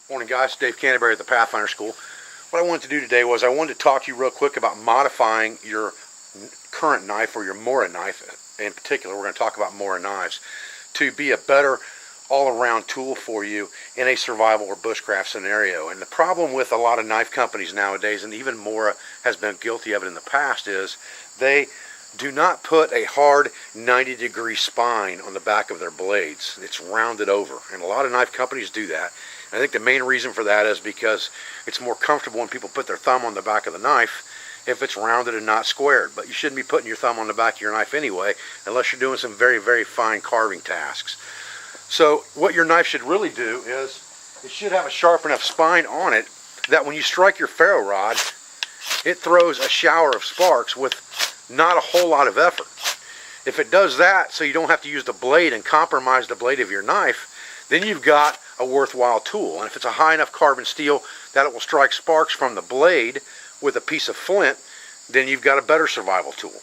Morning guys, Dave Canterbury at the Pathfinder School. What I wanted to do today was I wanted to talk to you real quick about modifying your current knife, or your Mora knife in particular. We're going to talk about Mora knives to be a better all-around tool for you in a survival or bushcraft scenario. And the problem with a lot of knife companies nowadays, and even Mora has been guilty of it in the past, is they do not put a hard 90-degree spine on the back of their blades. It's rounded over, and a lot of knife companies do that. I think the main reason for that is because it's more comfortable when people put their thumb on the back of the knife if it's rounded and not squared. But you shouldn't be putting your thumb on the back of your knife anyway, unless you're doing some very, very fine carving tasks. So what your knife should really do is it should have a sharp enough spine on it that when you strike your ferro rod, it throws a shower of sparks with not a whole lot of effort. If it does that so you don't have to use the blade and compromise the blade of your knife, then you've got a worthwhile tool. And if it's a high enough carbon steel that it will strike sparks from the blade with a piece of flint, then you've got a better survival tool.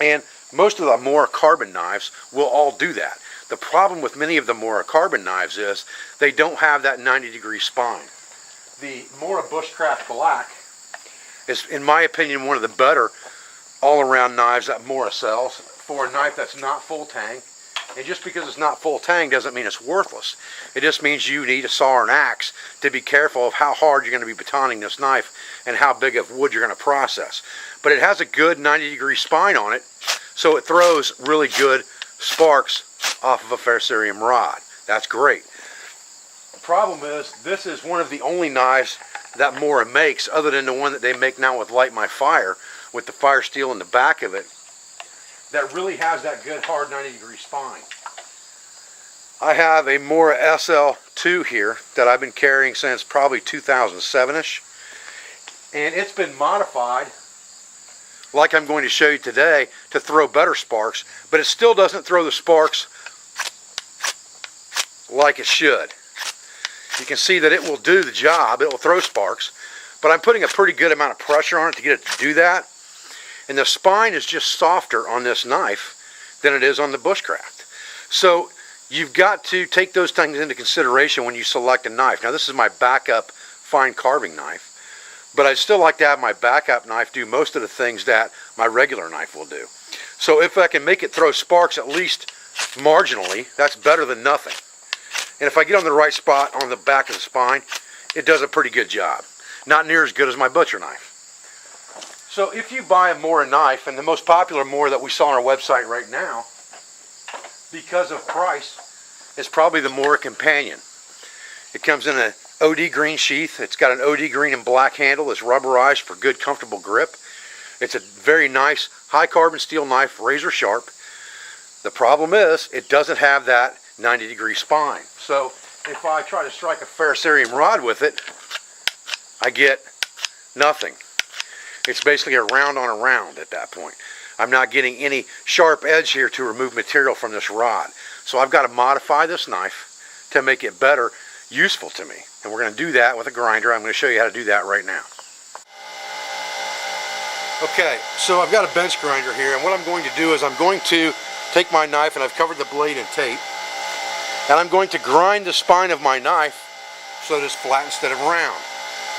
And most of the Mora carbon knives will all do that. The problem with many of the Mora carbon knives is they don't have that 90-degree spine. The Mora Bushcraft Black is, in my opinion, one of the better all-around knives that Mora sells for a knife that's not full tang. And just because it's not full tang doesn't mean it's worthless. It just means you need a saw or an axe to be careful of how hard you're going to be batoning this knife and how big of wood you're going to process. But it has a good 90-degree spine on it, so it throws really good sparks off of a ferrocerium rod. That's great. The problem is, this is one of the only knives that Mora makes, other than the one that they make now with Light My Fire, with the fire steel in the back of it, that really has that good hard 90-degree spine. I have a Mora SL2 here that I've been carrying since probably 2007-ish, and it's been modified, like I'm going to show you today, to throw better sparks, but it still doesn't throw the sparks like it should. You can see that it will do the job, it will throw sparks, but I'm putting a pretty good amount of pressure on it to get it to do that. And the spine is just softer on this knife than it is on the Bushcraft. So you've got to take those things into consideration when you select a knife. Now this is my backup fine carving knife, but I'd still like to have my backup knife do most of the things that my regular knife will do. So if I can make it throw sparks at least marginally, that's better than nothing. And if I get on the right spot on the back of the spine, it does a pretty good job. Not near as good as my butcher knife. So if you buy a Mora knife, and the most popular Mora that we saw on our website right now, because of price, is probably the Mora Companion. It comes in an OD green sheath. It's got an OD green and black handle. It's rubberized for good, comfortable grip. It's a very nice, high carbon steel knife, razor sharp. The problem is, it doesn't have that 90-degree spine. So if I try to strike a ferrocerium rod with it, I get nothing. It's basically a round on a round at that point. I'm not getting any sharp edge here to remove material from this rod. So I've got to modify this knife to make it better useful to me. And we're going to do that with a grinder. I'm going to show you how to do that right now. Okay, so I've got a bench grinder here, and what I'm going to do is I'm going to take my knife, and I've covered the blade in tape, and I'm going to grind the spine of my knife so that it's flat instead of round.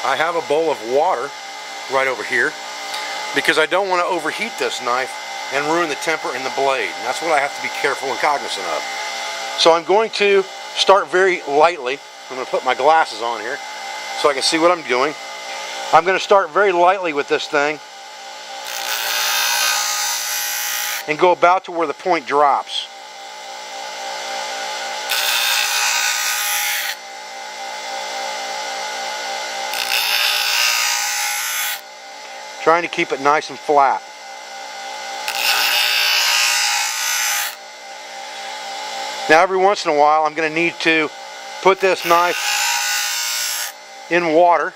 I have a bowl of water right over here because I don't want to overheat this knife and ruin the temper in the blade, and that's what I have to be careful and cognizant of. So I'm going to start very lightly. I'm going to put my glasses on here so I can see what I'm doing. I'm going to start very lightly with this thing and go about to where the point drops. Trying to keep it nice and flat. Now every once in a while I'm going to need to put this knife in water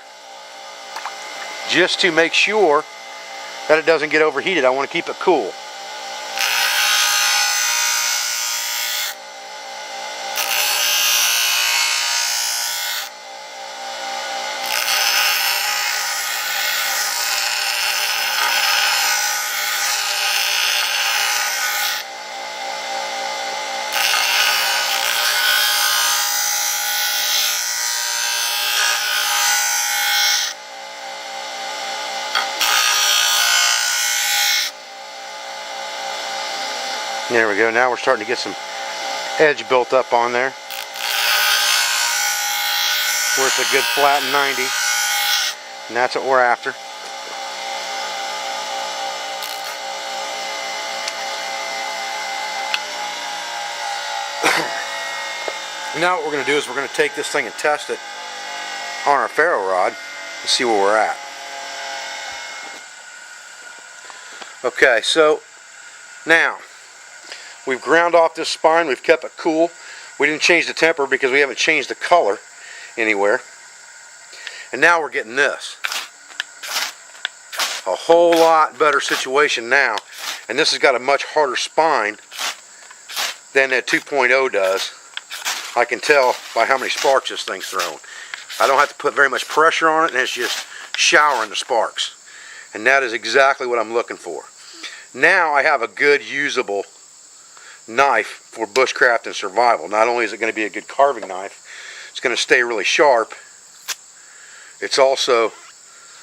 just to make sure that it doesn't get overheated. I want to keep it cool. There we go. Now we're starting to get some edge built up on there, where it's a good flat 90, and that's what we're after. Now what we're going to do is we're going to take this thing and test it on our ferro rod and see where we're at. Okay, so now we've ground off this spine, we've kept it cool. We didn't change the temper because we haven't changed the color anywhere. And now we're getting this. A whole lot better situation now. And this has got a much harder spine than that 2.0 does. I can tell by how many sparks this thing's thrown. I don't have to put very much pressure on it, and it's just showering the sparks. And that is exactly what I'm looking for. Now I have a good usable knife for bushcraft and survival. Not only is it going to be a good carving knife, it's going to stay really sharp. It's also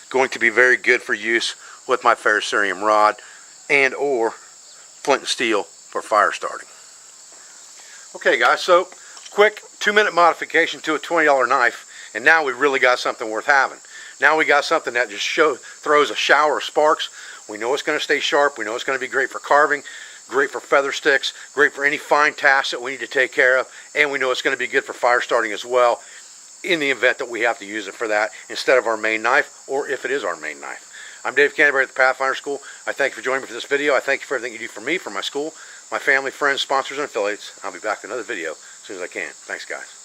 going to be very good for use with my ferrocerium rod and or flint and steel for fire starting. Okay guys, so quick 2-minute modification to a $20 knife, and now we really got something worth having. Now we got something that just throws a shower of sparks. We know it's going to stay sharp. We know it's going to be great for carving, great for feather sticks, great for any fine tasks that we need to take care of, and we know it's going to be good for fire starting as well in the event that we have to use it for that instead of our main knife, or if it is our main knife. I'm Dave Canterbury at the Pathfinder School. I thank you for joining me for this video. I thank you for everything you do for me, for my school, my family, friends, sponsors, and affiliates. I'll be back with another video as soon as I can. Thanks, guys.